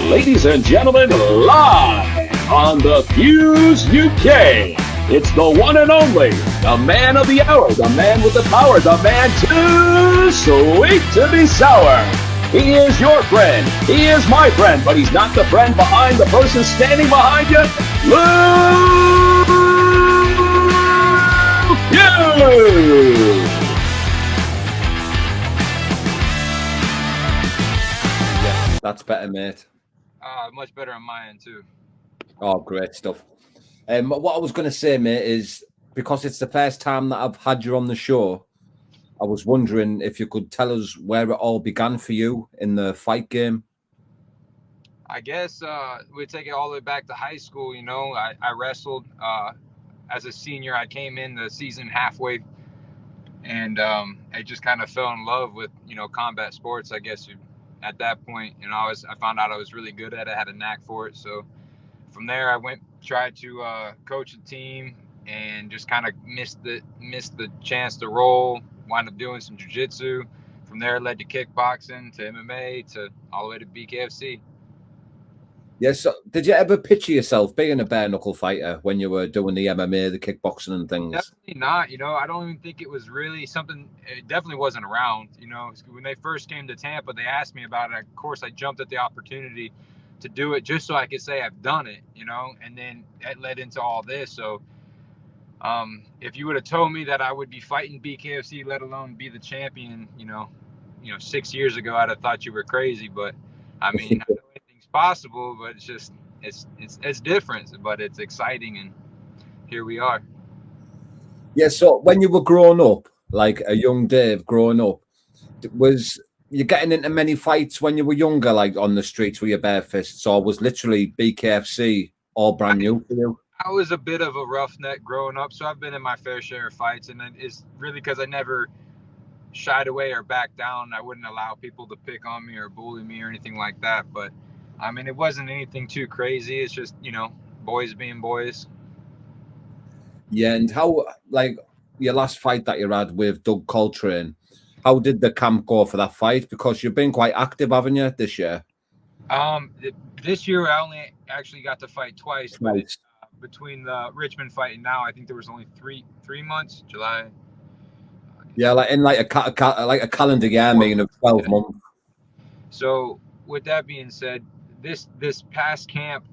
Ladies and gentlemen, live on the Fuse UK, it's the one and only, the man of the hour, the man with the power, the man too sweet to be sour. He is your friend, he is my friend, but he's not the friend behind the person standing behind you, Luke Hughes. Yeah, that's better, mate. Much better on my end too. Oh, great stuff. What I was going to say, mate, is because it's the first time that I've had you on the show, I was wondering if you could tell us where it all began for you in the fight game. I guess we take it all the way back to high school. You know, I wrestled as a senior. I came in the season halfway, and I just kind of fell in love with combat sports. I guess at that point, I found out I was really good at it. I had a knack for it. So from there, I tried to coach a team, and just kind of missed the chance to roll. Wound up doing some jiu-jitsu. From there, it led to kickboxing, to MMA, to all the way to BKFC. Yes. So did you ever picture yourself being a bare knuckle fighter when you were doing the MMA, the kickboxing and things? Definitely not. I don't even think it was really something. It definitely wasn't around. When they first came to Tampa, they asked me about it. Of course, I jumped at the opportunity to do it just so I could say I've done it. And then it led into all this. So if you would have told me that I would be fighting BKFC, let alone be the champion, 6 years ago, I'd have thought you were crazy. But I mean, I know anything's possible, but it's different, but it's exciting, and here we are. Yeah. So when you were growing up, like a young Dave growing up, was you getting into many fights when you were younger, like on the streets with your bare fists, or was literally BKFC all brand new for you? I was a bit of a roughneck growing up, so I've been in my fair share of fights, and it's really because I never shied away or backed down. I wouldn't allow people to pick on me or bully me or anything like that. But I mean, it wasn't anything too crazy. It's just, boys being boys. Yeah. And how, like, your last fight that you had with Doug Coltrane, how did the camp go for that fight? Because you've been quite active, haven't you, this year? This year I only actually got to fight twice. But between the Richmond fight and now, I think there was only three months. July. Yeah, like in like a calendar year, meaning of 12 months. So with that being said, this past camp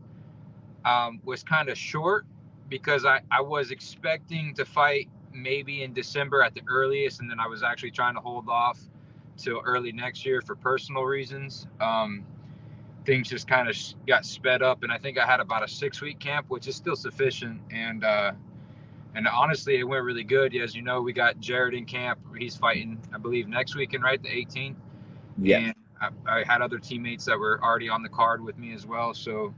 was kind of short because I was expecting to fight maybe in December at the earliest, and then I was actually trying to hold off till early next year for personal reasons. Things just kind of got sped up, and I think I had about a 6-week camp, which is still sufficient. And honestly, it went really good. As you know, we got Jared in camp. He's fighting, I believe, next weekend, right? The 18th. Yeah. And I had other teammates that were already on the card with me as well. So,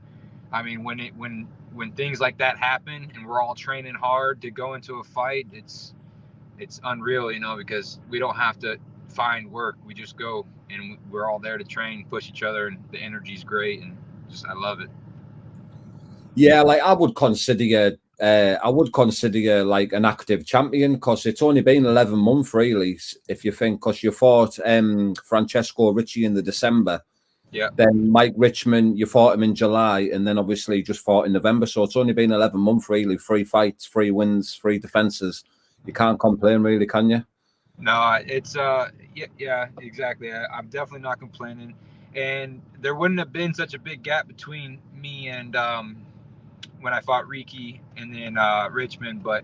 I mean, when things like that happen and we're all training hard to go into a fight, it's unreal, because we don't have to find work. We just go, and we're all there to train, push each other, and the energy's great, and I love it. Yeah, like I would consider you like an active champion, because it's only been 11 months really, if you think, because you fought Francesco Ricci in the December. Yeah. Then Mike Richmond, you fought him in July, and then obviously just fought in November. So it's only been 11 months really, 3 fights, 3 wins, 3 defenses. You can't complain really, can you? No, it's yeah, exactly. I'm definitely not complaining, and there wouldn't have been such a big gap between me and when I fought Ricci and then Richmond, but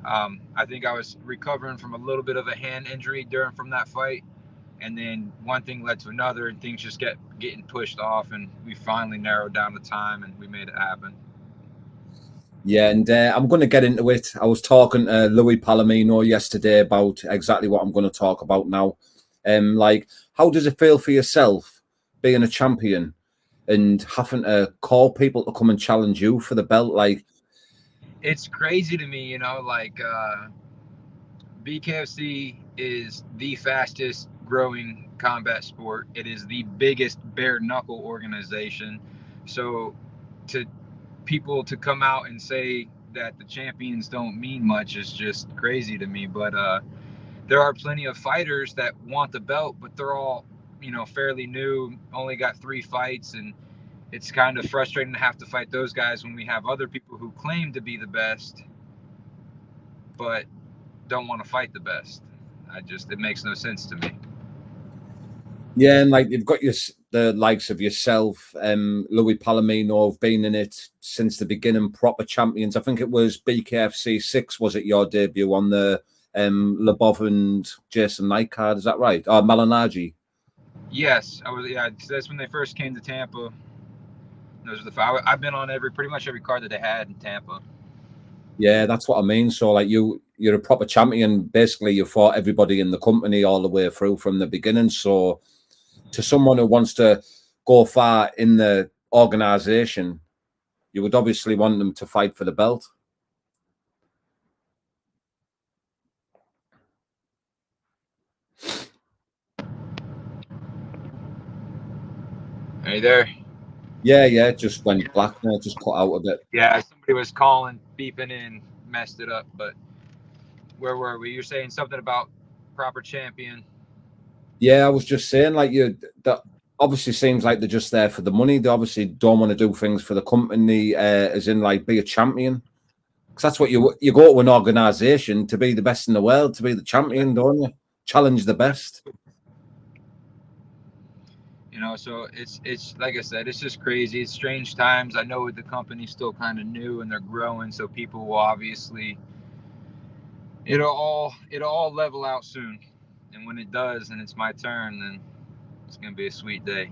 I think I was recovering from a little bit of a hand injury from that fight, and then one thing led to another, and things just kept getting pushed off, and we finally narrowed down the time, and we made it happen. Yeah, and I'm going to get into it. I was talking to Louis Palomino yesterday about exactly what I'm going to talk about now. Like, how does it feel for yourself being a champion and having to call people to come and challenge you for the belt? Like, it's crazy to me, like BKFC is the fastest growing combat sport. It is the biggest bare knuckle organization. So people to come out and say that the champions don't mean much is just crazy to me. But there are plenty of fighters that want the belt, but they're all fairly new, only got 3 fights, and it's kind of frustrating to have to fight those guys when we have other people who claim to be the best, but don't want to fight the best. It makes no sense to me. Yeah, and like you've got the likes of yourself, Louis Palomino have been in it since the beginning, proper champions. I think it was BKFC 6, was it your debut on the Labov and Jason Knight card? Is that right? Or Malinagi? Yes, I was. Yeah, that's when they first came to Tampa. Those are I've been on pretty much every card that they had in Tampa. Yeah, that's what I mean. So like you're a proper champion. Basically, you fought everybody in the company all the way through from the beginning. So to someone who wants to go far in the organization, you would obviously want them to fight for the belt. Are you there? Yeah, it just went black now, just cut out a bit. Yeah, somebody was calling, beeping in, messed it up. But where were we? You're saying something about proper champion. Yeah, I was just saying, like, that obviously seems like they're just there for the money. They obviously don't want to do things for the company, as in like be a champion. Because that's what you go to an organization to be the best in the world, to be the champion, don't you? Challenge the best. You know, so it's like I said, it's just crazy. It's strange times. I know the company's still kind of new and they're growing, so people will obviously it'll all level out soon. And when it does and it's my turn, then it's gonna be a sweet day.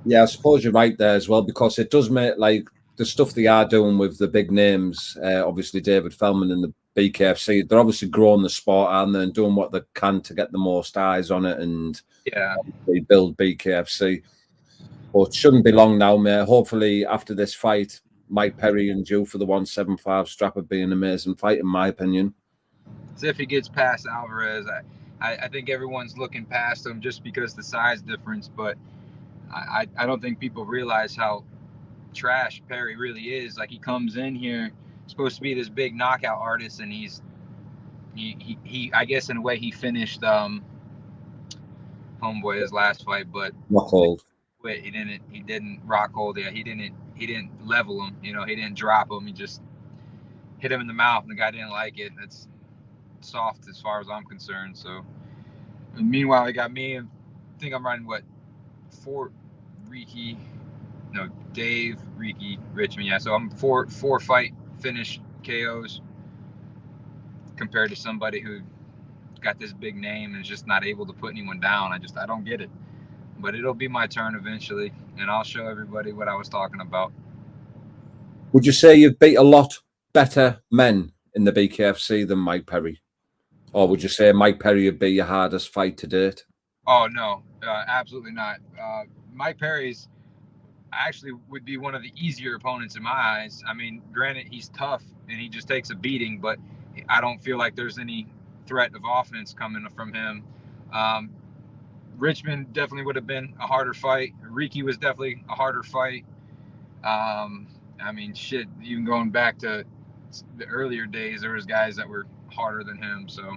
Yeah, I suppose you're right there as well, because it does make like the stuff they are doing with the big names, obviously David Feldman and the BKFC, they're obviously growing the sport, aren't they, and doing what they can to get the most eyes on it and they build BKFC. But it shouldn't be long now, mate. Hopefully, after this fight, Mike Perry and Joe for the 175 strap would be an amazing fight, in my opinion. As if he gets past Alvarez, I think everyone's looking past him just because the size difference, but I don't think people realize how trash Perry really is. Like, he comes in here supposed to be this big knockout artist, and he I guess in a way he finished homeboy his last fight, but Rockhold. He didn't Rockhold. Yeah, he didn't level him. You know, he didn't drop him. He just hit him in the mouth, and the guy didn't like it. That's soft as far as I'm concerned. So, and meanwhile, he got me. I think I'm running Dave, Ricky, Richmond. Yeah, so I'm four fight finish KOs compared to somebody who got this big name and is just not able to put anyone down. I don't get it. But it'll be my turn eventually, and I'll show everybody what I was talking about. Would you say you've beat a lot better men in the BKFC than Mike Perry? Or would you say Mike Perry would be your hardest fight to date? Oh, no, absolutely not. Mike Perry's actually would be one of the easier opponents in my eyes. I mean, granted, he's tough and he just takes a beating, but I don't feel like there's any threat of offense coming from him. Richmond definitely would have been a harder fight. Ricky was definitely a harder fight. I mean, shit, even going back to the earlier days, there was guys that were harder than him. So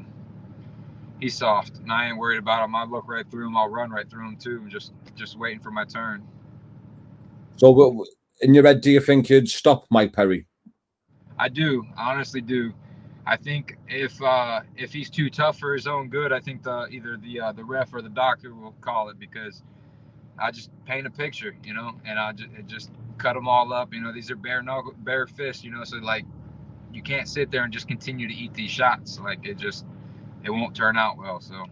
he's soft, and I ain't worried about him. I look right through him. I'll run right through him too. I'm just waiting for my turn. So, in your head, do you think you'd stop Mike Perry? I do. I honestly do. I think if he's too tough for his own good, I think either the ref or the doctor will call it, because I just paint a picture, you know, and I just cut them all up. You know, these are bare fists, you know, so like you can't sit there and just continue to eat these shots. Like it won't turn out well. So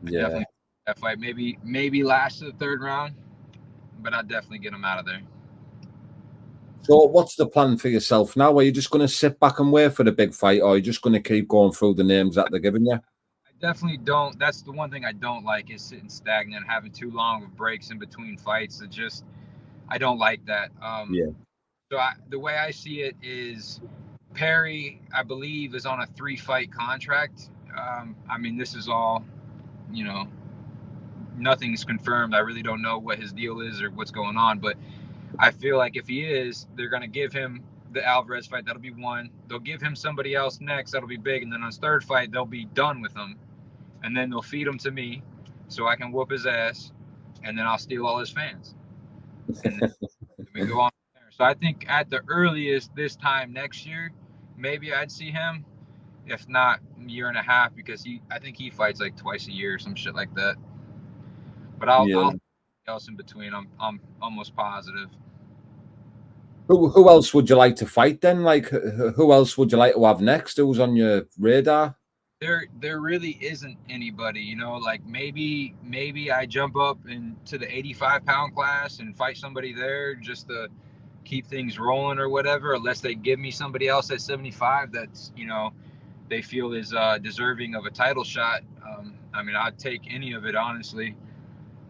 yeah, definitely that fight maybe last to the third round, but I'd definitely get him out of there. So what's the plan for yourself now? Are you just going to sit back and wait for the big fight, or are you just going to keep going through the names that they're giving you? I definitely don't. That's the one thing I don't like, is sitting stagnant, having too long of breaks in between fights. I don't like that. Yeah. So the way I see it is Perry, I believe, is on a 3-fight contract. I mean, this is all, you know, nothing's confirmed. I really don't know what his deal is or what's going on, but I feel like if he is, they're going to give him the Alvarez fight. That'll be one. They'll give him somebody else next. That'll be big. And then on his third fight, they'll be done with him. And then they'll feed him to me so I can whoop his ass. And then I'll steal all his fans. and then we go on from there. So I think at the earliest this time next year, maybe I'd see him. If not, a year and a half, because I think he fights like twice a year or some shit like that. But I'll else in between. I'm almost positive. Who else would you like to fight then? Like, who else would you like to have next? Who's on your radar? There really isn't anybody, you know. Like maybe I jump up into the 85-pound class and fight somebody there just to keep things rolling or whatever. Unless they give me somebody else at 75 that's, you know, they feel is deserving of a title shot. I mean, I'd take any of it, honestly.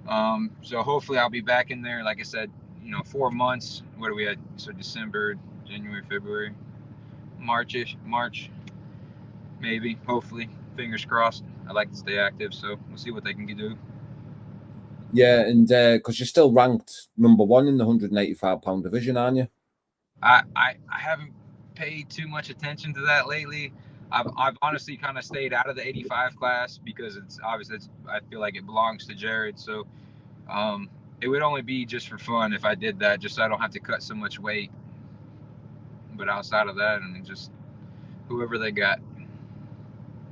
So hopefully I'll be back in there. Like I said, you know, 4 months. What are we at? So December, January, February, March, maybe. Hopefully, fingers crossed. I like to stay active, so we'll see what they can do. Yeah, and because you're still ranked #1 in the 185-pound division, aren't you? I haven't paid too much attention to that lately. I've honestly kind of stayed out of the 85 class because it's obviously I feel like it belongs to Jared. So it would only be just for fun if I did that, just so I don't have to cut so much weight. But outside of that, I mean, just whoever they got.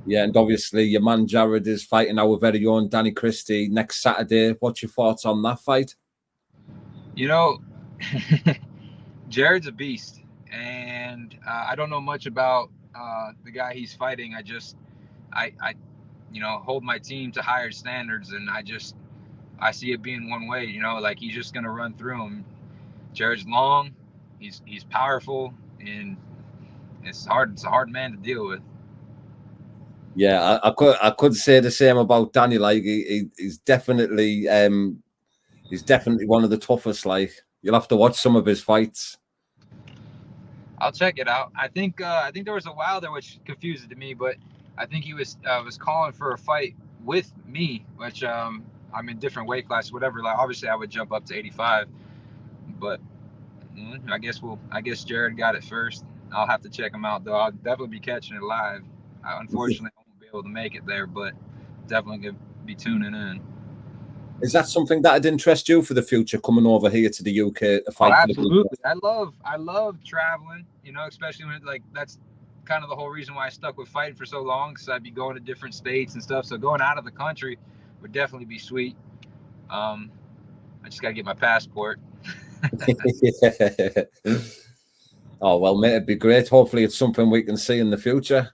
Yeah, and obviously your man Jared is fighting our very own Danny Christie next Saturday. What's your thoughts on that fight? You know, Jared's a beast, and I don't know much about the guy he's fighting. I you know, hold my team to higher standards, and I see it being one way. You know, like he's just gonna run through him. Jared's long, he's powerful, and it's hard. It's a hard man to deal with. Yeah, I could say the same about Danny. Like he's definitely one of the toughest. Like you'll have to watch some of his fights. I'll check it out. I think there was a while there which confused it to me, but I think he was calling for a fight with me, which I'm in different weight class, whatever. Like obviously I would jump up to 85, but I guess Jared got it first. I'll have to check him out though. I'll definitely be catching it live. Unfortunately, I won't be able to make it there, but definitely gonna be tuning in. Is that something that'd interest you for the future, coming over here to the UK to fight? Oh, absolutely. I love traveling, you know, especially when like that's kind of the whole reason why I stuck with fighting for so long, because I'd be going to different states and stuff. So going out of the country would definitely be sweet. I just gotta get my passport. Oh well, mate, it'd be great. Hopefully it's something we can see in the future.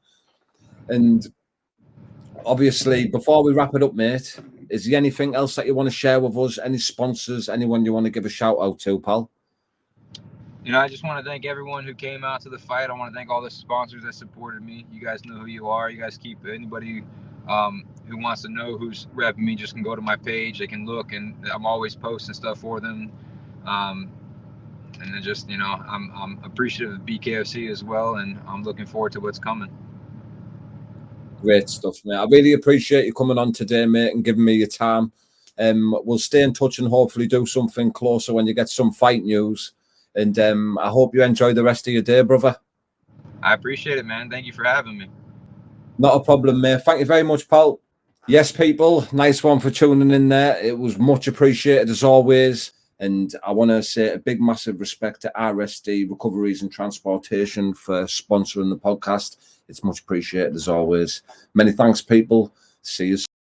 And obviously, before we wrap it up, mate, is there anything else that you want to share with us? Any sponsors? Anyone you want to give a shout out to, pal? You know, I just want to thank everyone who came out to the fight. I want to thank all the sponsors that supported me. You guys know who you are. You guys keep anybody who wants to know who's repping me just can go to my page. They can look, and I'm always posting stuff for them. And then just, you know, I'm appreciative of BKFC as well, and I'm looking forward to what's coming. Great stuff, mate. I really appreciate you coming on today, mate, and giving me your time. We'll stay in touch and hopefully do something closer when you get some fight news. And I hope you enjoy the rest of your day, brother. I appreciate it, man. Thank you for having me. Not a problem, mate. Thank you very much, pal. Yes, people, nice one for tuning in there. It was much appreciated as always. And I want to say a big, massive respect to RSD Recoveries and Transportation for sponsoring the podcast. It's much appreciated as always. Many thanks, people. See you soon.